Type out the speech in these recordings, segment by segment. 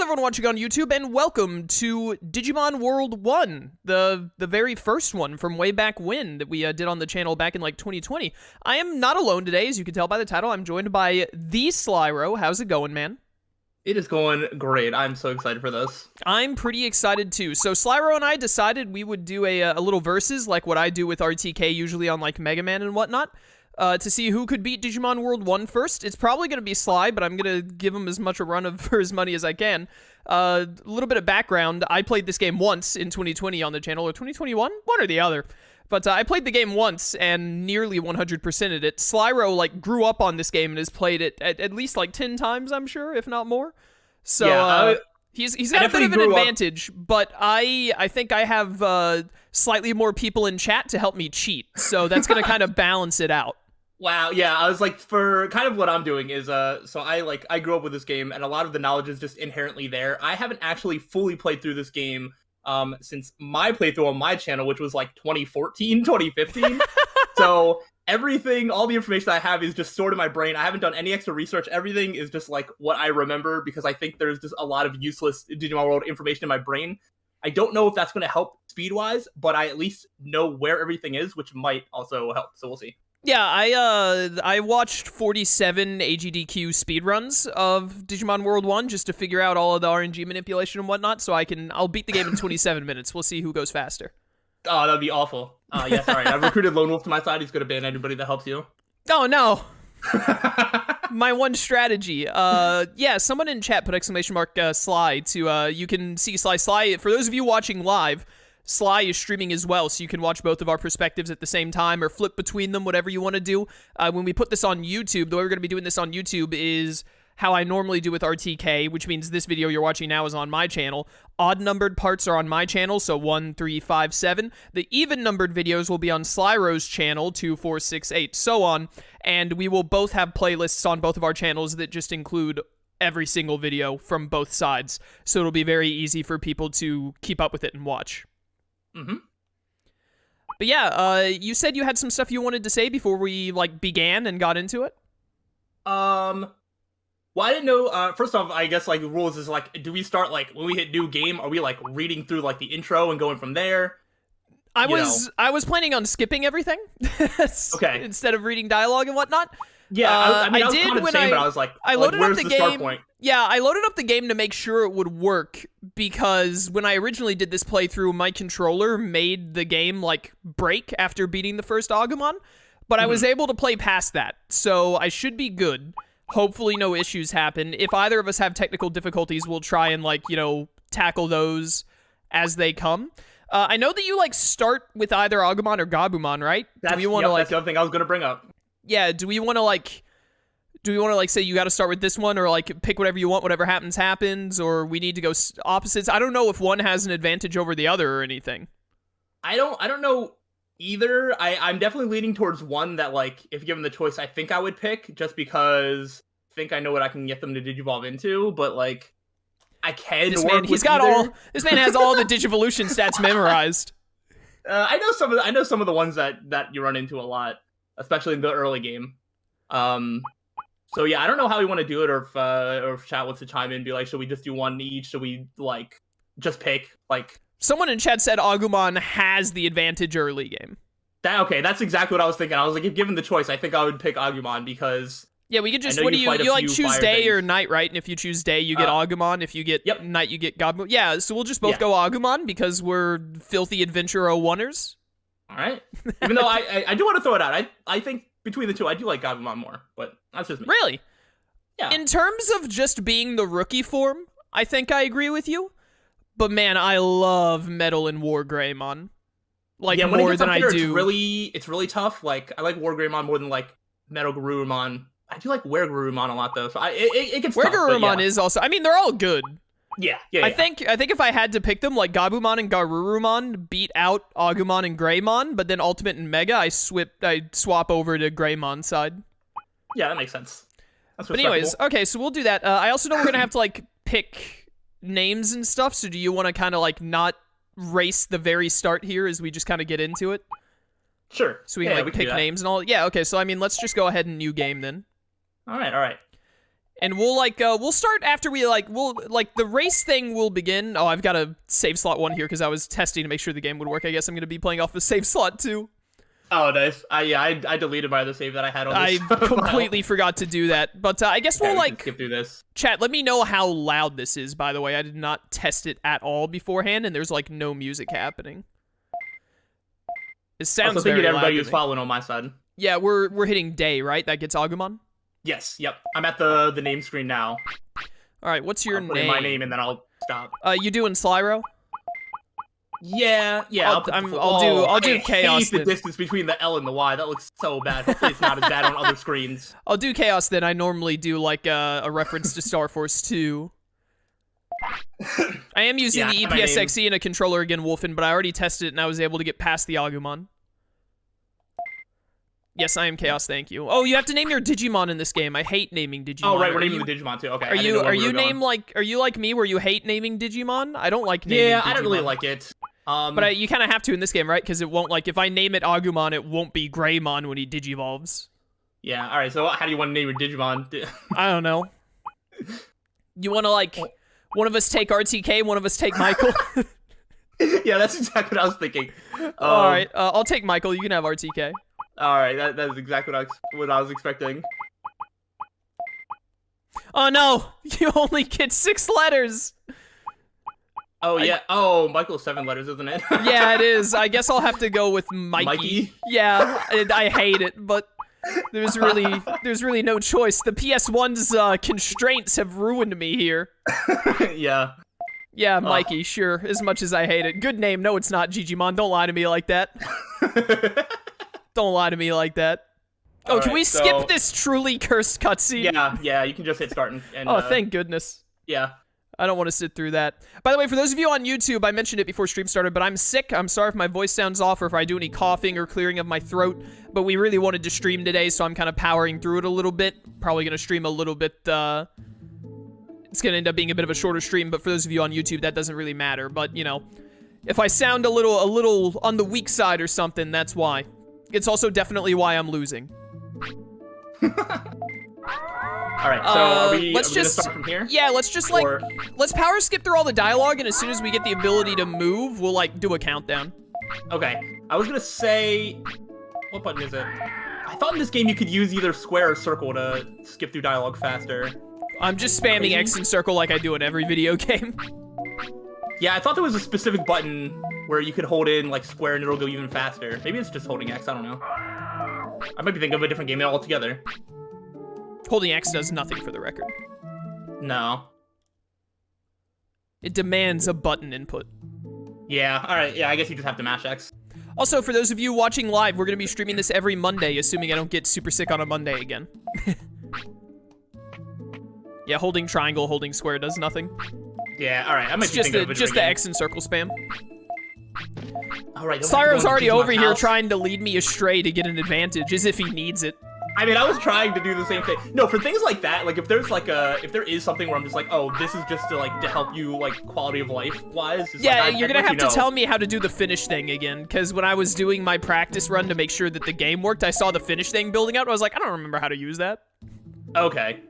everyone watching on YouTube, and welcome to Digimon World 1, the very first one from way back when that we did on the channel back in like 2020. I am not alone today, as you can tell by the title. I'm joined by the Slyro. How's it going, man? It is going great. I'm so excited for this. I'm pretty excited too. So Slyro and I decided we would do a little versus, like what I do with RTK usually on like Mega Man and whatnot. To see who could beat Digimon World 1 first. It's probably going to be Sly, but I'm going to give him as much a run for his money as I can. A little bit of background. I played this game once in 2020 on the channel, or 2021? One or the other. But I played the game once and nearly 100%ed it. Slyro, like, grew up on this game and has played it at least, like, 10 times, I'm sure, if not more. So, yeah, he's got a bit of an advantage, but I think I have slightly more people in chat to help me cheat. So that's going to kind of balance it out. Wow, yeah, I was like, for kind of what I'm doing is, so I grew up with this game, and a lot of the knowledge is just inherently there. I haven't actually fully played through this game, since my playthrough on my channel, which was like 2014, 2015. So everything, all the information I have is just stored in my brain. I haven't done any extra research. Everything is just like what I remember, because I think there's just a lot of useless Digimon World information in my brain. I don't know if that's going to help speed-wise, but I at least know where everything is, which might also help, so we'll see. Yeah, I watched 47 AGDQ speedruns of Digimon World 1 just to figure out all of the RNG manipulation and whatnot, so I'll beat the game in 27 minutes. We'll see who goes faster. Oh, that'd be awful. Yes, all right. I've recruited Lone Wolf to my side. He's going to ban anybody that helps you. Oh, no. My one strategy. Yeah, someone in chat put exclamation mark Sly to, you can see Sly. Sly, for those of you watching live, Sly is streaming as well, so you can watch both of our perspectives at the same time or flip between them, whatever you want to do. When we put this on YouTube, the way we're going to be doing this on YouTube is how I normally do with RTK, which means this video you're watching now is on my channel. Odd-numbered parts are on my channel, so 1, 3, 5, 7. The even-numbered videos will be on Slyro's channel, 2, 4, 6, 8, so on. And we will both have playlists on both of our channels that just include every single video from both sides. So it'll be very easy for people to keep up with it and watch. Mm-hmm. But yeah, you said you had some stuff you wanted to say before we, like, began and got into it? Well, I didn't know, first off, I guess, like, the rules is, like, do we start, like, when we hit new game, are we, like, reading through, like, the intro and going from there? I was planning on skipping everything. Okay. Instead of reading dialogue and whatnot. Yeah, I mean, I was did kind of when saying, but I was like, I loaded where's up the the start game. point? Yeah, I loaded up the game to make sure it would work, because when I originally did this playthrough, my controller made the game, like, break after beating the first Agumon, but I was able to play past that, so I should be good. Hopefully no issues happen. If either of us have technical difficulties, we'll try and, like, you know, tackle those as they come. I know that you, like, start with either Agumon or Gabumon, right? That's, do we want to, that's the other thing I was going to bring up. Yeah, do we want to, like, say you got to start with this one, or, like, pick whatever you want, whatever happens, or we need to go opposites? I don't know if one has an advantage over the other or anything. I don't know either. I'm definitely leaning towards one that, like, if given the choice, I think I would pick, just because I think I know what I can get them to Digivolve into, but, like, I can this work man, with he's got either. this man has all the Digivolution stats memorized. I know some of the ones that you run into a lot, especially in the early game. So yeah, I don't know how we want to do it, or if chat wants to chime in and be like, should we just do one each? Should we, like, just pick, like... Someone in chat said Agumon has the advantage early game. Okay, that's exactly what I was thinking. I was like, if given the choice, I think I would pick Agumon, because... Yeah, we could just, what do you like, choose day or night, right? And if you choose day, you get Agumon. If you get night, you get Gabumon. Yeah, so we'll just both go Agumon, because we're filthy Adventure 01ers. Alright. Even though I do want to throw it out. I think between the two, I do like Gabumon more, but that's just me. Really? Yeah. In terms of just being the rookie form, I think I agree with you. But man, I love Metal and War Greymon. Like, yeah, more than I do. It's really tough. Like, I like War Greymon more than, like, Metal Garurumon. I do like Were Garurumon a lot, though. So it gets tough. Were Garurumon is also... I mean, they're all good. Yeah. I think if I had to pick them, like, Gabumon and Garurumon beat out Agumon and Greymon, but then Ultimate and Mega, I swap over to Greymon side. Yeah, that makes sense. That's but anyways, okay, so we'll do that. I also know we're gonna have to, like, pick names and stuff, so do you want to kind of, like, not race the very start here as we just kind of get into it? Sure. So we can, like, pick names and all. Yeah, okay, so, I mean, let's just go ahead and new game then. All right. And we'll start after the race thing will begin. Oh, I've got a save slot 1 here because I was testing to make sure the game would work. I guess I'm going to be playing off a save slot 2. Oh, nice. I deleted my other save that I had on this. I completely forgot to do that. But I guess we'll skip through this. Chat, let me know how loud this is, by the way. I did not test it at all beforehand, and there's no music happening. It sounds very loud. Everybody who's following on my side. Yeah, we're hitting day, right? That gets Agumon? Yes, yep. I'm at the name screen now. All right, what's your name? My name and then I'll stop. You doing Slyro? Yeah. I'll do Chaos. I hate the distance between the L and the Y. That looks so bad. Hopefully it's not as bad on other screens. I'll do Chaos then. I normally do a reference to Star Force 2. I am using the EPSXE and a controller again, Wolfen, but I already tested it and I was able to get past the Agumon. Yes, I am Chaos, thank you. Oh, you have to name your Digimon in this game. I hate naming Digimon. Oh, right, we're naming the Digimon too. Okay. Are you like me where you hate naming Digimon? I don't like naming Digimon. I don't really like it. But you kind of have to in this game, right? Because it won't, if I name it Agumon, it won't be Greymon when he digivolves. Yeah, alright, so how do you want to name your Digimon? I don't know. You want to, one of us take RTK, one of us take Michael? Yeah, that's exactly what I was thinking. Alright, I'll take Michael, you can have RTK. Alright, that is exactly what I was expecting. Oh no! You only get 6 letters! Oh, yeah. Oh, Michael's 7 letters, isn't it? Yeah, it is. I guess I'll have to go with Mikey. Mikey? Yeah, I hate it, but there's really no choice. The PS1's constraints have ruined me here. Yeah. Yeah, Mikey, sure. As much as I hate it. Good name. No, it's not Jijimon. Don't lie to me like that. Don't lie to me like that. Oh, can we skip this truly cursed cutscene? Yeah, you can just hit start and oh, thank goodness. Yeah. I don't want to sit through that. By the way, for those of you on YouTube, I mentioned it before stream started, but I'm sick. I'm sorry if my voice sounds off or if I do any coughing or clearing of my throat, but we really wanted to stream today, so I'm kind of powering through it a little bit. Probably going to stream a little bit, it's going to end up being a bit of a shorter stream, but for those of you on YouTube, that doesn't really matter. But, you know, if I sound a little on the weak side or something, that's why. It's also definitely why I'm losing. Alright, so are we gonna start from here? Yeah, let's just let's power skip through all the dialogue, and as soon as we get the ability to move, we'll do a countdown. Okay, I was gonna say, what button is it? I thought in this game you could use either square or circle to skip through dialogue faster. I'm just spamming X and circle like I do in every video game. Yeah, I thought there was a specific button where you could hold in square and it'll go even faster. Maybe it's just holding X, I don't know. I might be thinking of a different game altogether. Holding X does nothing for the record. No. It demands a button input. Yeah, alright, yeah, I guess you just have to mash X. Also, for those of you watching live, we're going to be streaming this every Monday, assuming I don't get super sick on a Monday again. Yeah, holding triangle, holding square does nothing. Yeah, alright, I might be thinking of a just the X and circle spam. Alright, Cyro's already over here trying to lead me astray to get an advantage, as if he needs it. I mean, I was trying to do the same thing. No, for things like that, if there's if there is something where I'm just oh, this is just to to help you quality of life wise. Yeah, you're gonna have to tell me how to do the finish thing again, because when I was doing my practice run to make sure that the game worked, I saw the finish thing building up. I was like, I don't remember how to use that. Okay.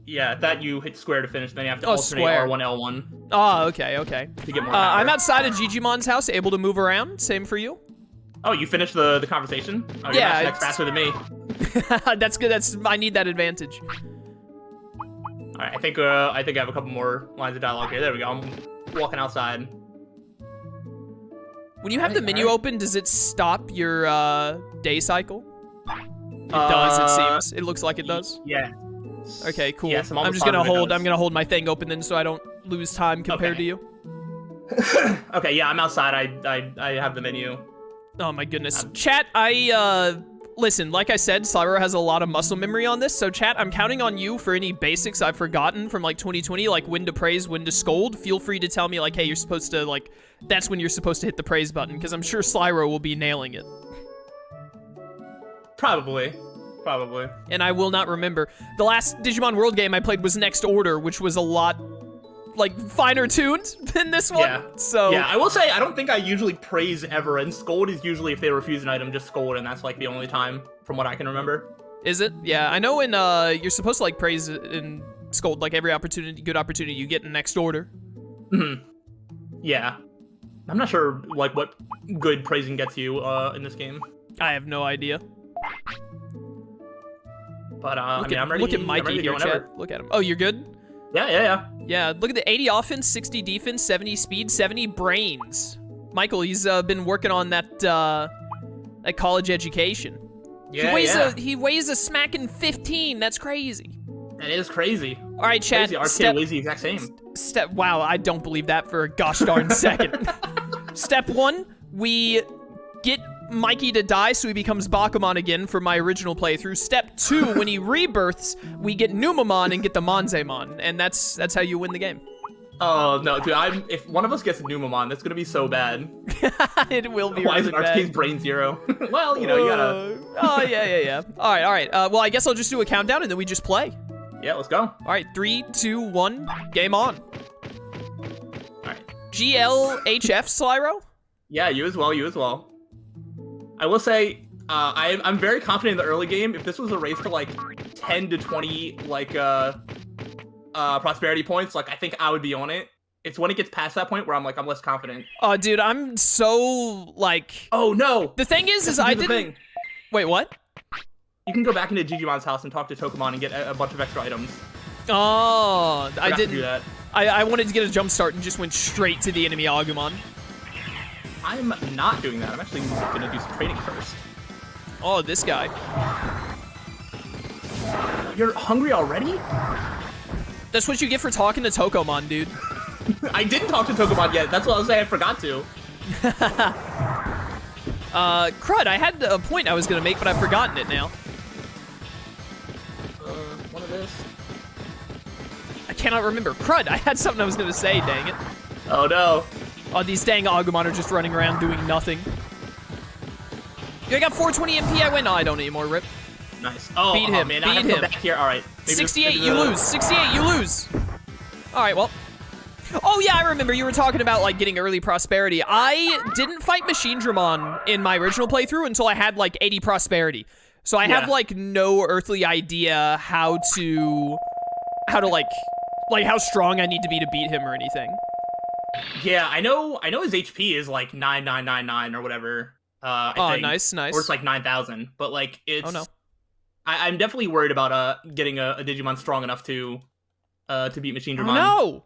Yeah, that you hit square to finish, then you have to alternate R1, L1. Oh, okay. To get more I'm outside of Jijimon's house, able to move around. Same for you. Oh, you finished the conversation? Oh, you're next faster than me. That's good. I need that advantage. All right, I think I have a couple more lines of dialogue here. There we go. I'm walking outside. When you have the menu open, does it stop your day cycle? It does. It seems. It looks like it does. Yeah. Okay, cool. Yes, I'm just gonna hold. I'm gonna hold my thing open then, so I don't lose time compared to you. Okay. Yeah, I'm outside. I have the menu. Oh my goodness. Chat, listen, like I said, Cyro has a lot of muscle memory on this, so chat, I'm counting on you for any basics I've forgotten from 2020, like when to praise, when to scold. Feel free to tell me hey, you're supposed to that's when you're supposed to hit the praise button, because I'm sure Cyro will be nailing it. Probably. And I will not remember. The last Digimon World game I played was Next Order, which was a lot finer tuned than this one. Yeah. So yeah, I will say I don't think I usually praise ever, and scold is usually if they refuse an item, just scold, and that's the only time from what I can remember. Is it? Yeah, I know when you're supposed to praise in scold like every good opportunity you get in next order. Yeah. I'm not sure like what good praising gets you in this game. I have no idea. But I mean, I'm ready. Look at I'm Mikey ready to here, go whenever. chat. Look at him. Oh, you're good? Yeah. Yeah, look at the 80 offense, 60 defense, 70 speed, 70 brains. Michael, he's been working on that college education. Yeah, He weighs a smacking 15. That's crazy. That is crazy. All right, Chad. Our kid weighs the exact same. Wow, I don't believe that for a gosh darn second. Step 1, we get Mikey to die so he becomes Bakumon again for my original playthrough. Step 2, when he rebirths, we get Numamon and get the Monzemon, and that's how you win the game. Oh no, dude! If one of us gets a Numamon, that's gonna be so bad. It will be. Why really is our bad. kid's brain 0? Well, you know, you gotta. Oh yeah. All right. Well, I guess I'll just do a countdown and then we just play. Yeah, let's go. All right, 3, 2, 1, game on. All right. GLHF, Slyro? Yeah, you as well. I will say, I'm very confident in the early game. If this was a race to like 10 to 20 like prosperity points, like I think I would be on it. It's when it gets past that point where I'm less confident. Oh, dude, I'm so like. Oh no! The thing is I didn't. Wait, what? You can go back into Jijimon's house and talk to Tokamon and get a bunch of extra items. Oh, I didn't do that. I wanted to get a jump start and just went straight to the enemy Agumon. I'm not doing that. I'm actually gonna do some training first. Oh, this guy. You're hungry already? That's what you get for talking to Tokomon, dude. I didn't talk to Tokamon yet. That's what I was saying. I forgot to. Crud, I had a point I was gonna make, but I've forgotten it now. One of this. I cannot remember. Crud, I had something I was gonna say, dang it. Oh no. Oh, these dang Agumon are just running around doing nothing. I got 420 MP, I win. No, I don't anymore, rip. Nice. Oh, beat him, man. beat I have to him. go back here. All right. 68, you lose. 68, you lose. All right, well. Oh, yeah, I remember you were talking about, like, getting early prosperity. I didn't fight Machine Dramon in my original playthrough until I had, like, 80 prosperity. So I have, like, no earthly idea how to like, how strong I need to beat him or anything. Yeah, I know his HP is, like, 9999 or whatever. I think. Nice. Or it's, like, 9,000. But, like, it's... Oh, no. I'm definitely worried about getting a Digimon strong enough to beat Machine Dramon. Oh, no!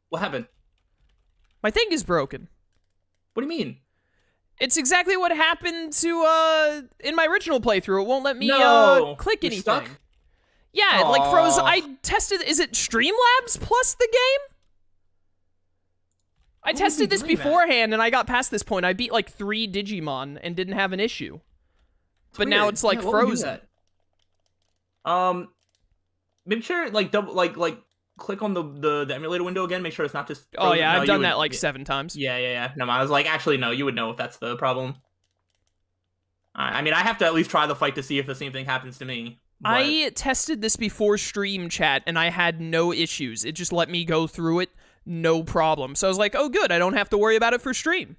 What happened? My thing is broken. What do you mean? It's exactly what happened to, in my original playthrough. It won't let me, click You're anything. stuck? Yeah, it, like, froze. I tested, is it Streamlabs plus the game? I tested this beforehand, and I got past this point. I beat, like, 3 Digimon and didn't have an issue. But now it's, like, frozen. Make sure, like, click on the emulator window again. Make sure it's not just frozen. Oh, yeah, I've done that, like, 7 times. Yeah. No, I was like, actually, no, you would know if that's the problem. I mean, I have to at least try the fight to see if the same thing happens to me. But... I tested this before stream chat, and I had no issues. It just let me go through it, no problem. So I was like, oh, good, I don't have to worry about it for stream.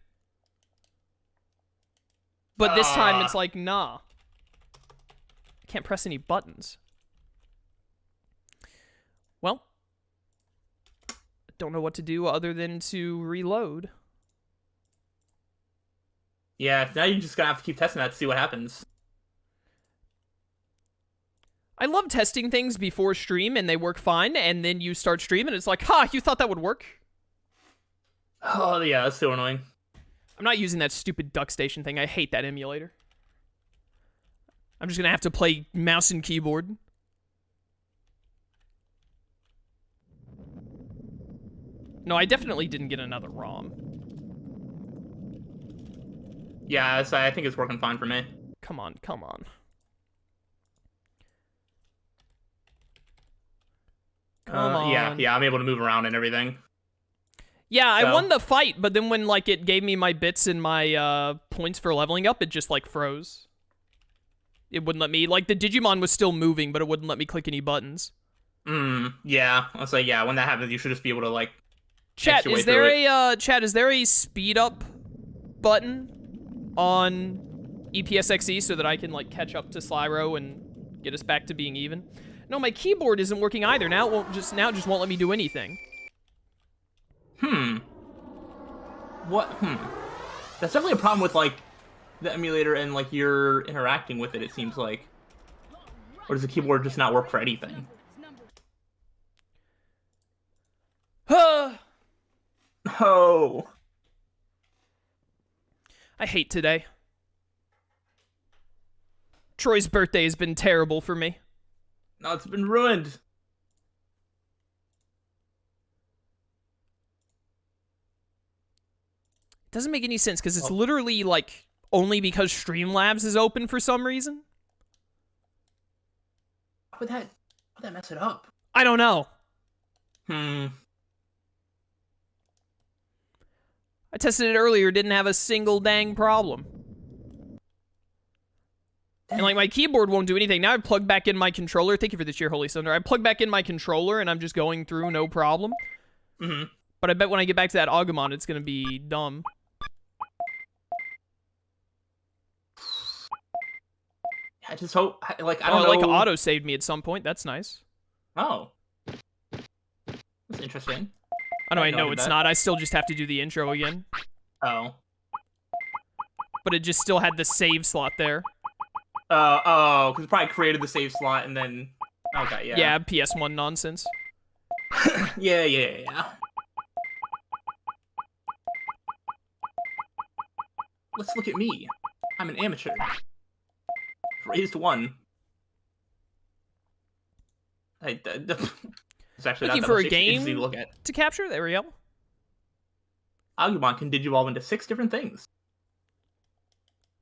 But this time, it's like, nah. I can't press any buttons. Well, I don't know what to do other than to reload. Yeah, now you're just gonna have to keep testing that to see what happens. I love testing things before stream and they work fine, and then you start stream and it's like, ha, you thought that would work? Oh, yeah, that's so annoying. I'm not using that stupid duck station thing. I hate that emulator. I'm just gonna have to play mouse and keyboard. No, I definitely didn't get another ROM. Yeah, so I think it's working fine for me. Come on. Come on, Yeah, I'm able to move around and everything. Yeah, I won the fight, but then when, like, it gave me my bits and my, points for leveling up, it just, like, froze. It wouldn't let me, like, the Digimon was still moving, but it wouldn't let me click any buttons. Yeah. I was like, yeah, when that happens, you should just be able to, like, Chat, is there a speed up button on EPSXE so that I can, like, catch up to Slyro and get us back to being even? No, my keyboard isn't working either. Now it just won't let me do anything. What? That's definitely a problem with like the emulator and like you're interacting with it. It seems like, or does the keyboard just not work for anything? Oh. I hate today. Troy's birthday has been terrible for me. No, it's been ruined. It doesn't make any sense because it's literally like only because Streamlabs is open for some reason. How would that mess it up? I don't know. I tested it earlier, didn't have a single dang problem. And like my keyboard won't do anything. Now I plug back in my controller. Thank you for the cheer, Holy Thunder. I plug back in my controller and I'm just going through, no problem. But I bet when I get back to that Agumon, it's gonna be dumb. I just hope, like, I don't know. Like auto saved me at some point. That's nice. Oh, that's interesting. I know it's not. I still just have to do the intro again. Oh. But it just still had the save slot there. Oh, because it probably created the save slot and then... Okay, yeah. Yeah, PS1 nonsense. Yeah. Let's look at me. I'm an amateur. Raised one. It's actually looking not that for a much game to look at. to capture? There we go. Agumon can digivolve into 6 different things.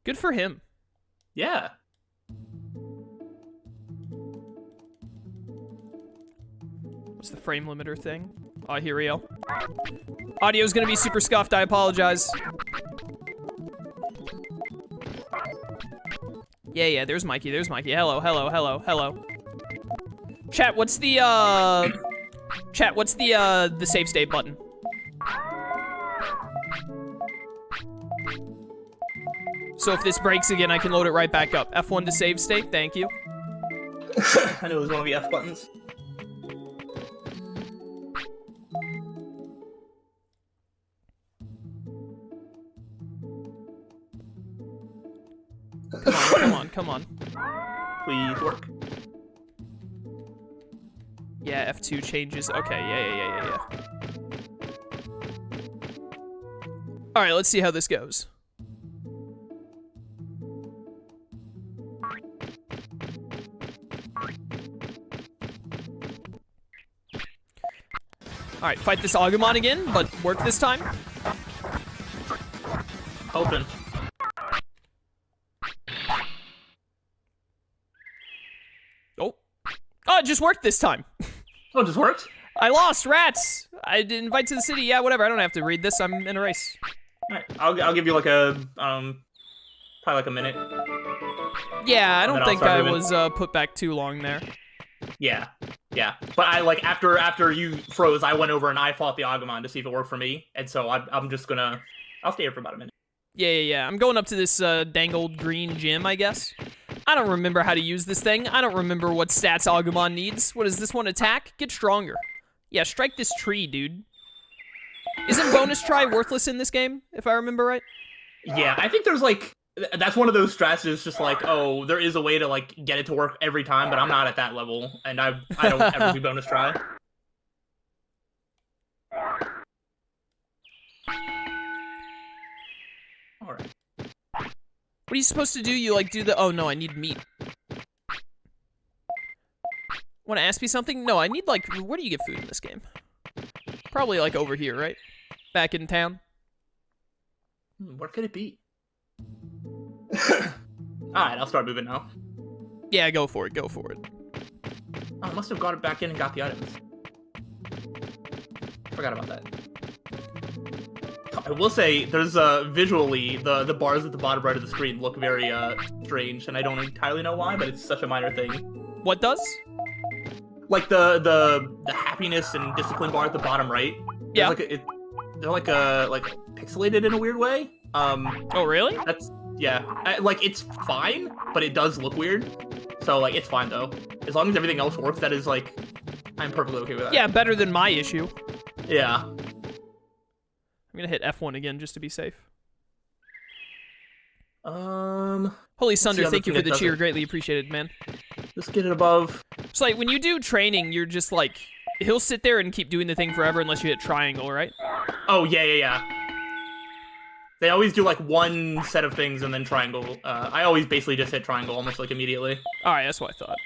Good for him. Yeah. What's the frame limiter thing? Oh, here we go. Audio's gonna be super scuffed, I apologize. Yeah, there's Mikey, Hello. Chat, what's the save state button? So if this breaks again, I can load it right back up. F1 to save state, thank you. I knew it was one of the F buttons. Come on. Please work. Yeah, F2 changes. Okay, yeah. Alright, let's see how this goes. Alright, fight this Agumon again, but work this time. Hoping. Oh, it just worked this time. Oh, it just worked? I lost, rats! I did invite to the city. Yeah, whatever. I don't have to read this. I'm in a race. Alright, I'll give you like a, probably like a minute. Yeah, I don't think I was put back too long there. Yeah. But I, like, after you froze, I went over and I fought the Agumon to see if it worked for me. And so I'm just gonna, I'll stay here for about a minute. Yeah. I'm going up to this dang old green gym, I guess. I don't remember how to use this thing. I don't remember what stats Agumon needs. What does this one attack? Get stronger. Yeah, strike this tree, dude. Isn't bonus try worthless in this game, if I remember right? Yeah, I think there's like, that's one of those strats is just like, oh, there is a way to like get it to work every time, but I'm not at that level, and I don't ever do bonus try. Alright. What are you supposed to do? You like do the, oh no, I need meat. Want to ask me something? No, I need like, where do you get food in this game? Probably like over here, right? Back in town. Where could it be? Alright, I'll start moving now. Yeah, go for it. Oh, I must have got it back in and got the items. Forgot about that. I will say, there's visually, the bars at the bottom right of the screen look very strange, and I don't entirely know why, but it's such a minor thing. What does? Like the happiness and discipline bar at the bottom right. Yeah. They're like pixelated in a weird way. Oh really? That's, yeah. Like, it's fine, but it does look weird. So like, it's fine though. as long as everything else works, that is like, I'm perfectly okay with that. Yeah, better than my issue. Yeah. I'm gonna hit F1 again just to be safe. Holy Sunder, thank you for the cheer. Greatly appreciated, man. Let's get it above. It's like when you do training, you're just like, he'll sit there and keep doing the thing forever unless you hit triangle, right? Oh, yeah. They always do like one set of things and then triangle. I always basically just hit triangle almost like immediately. Alright, that's what I thought.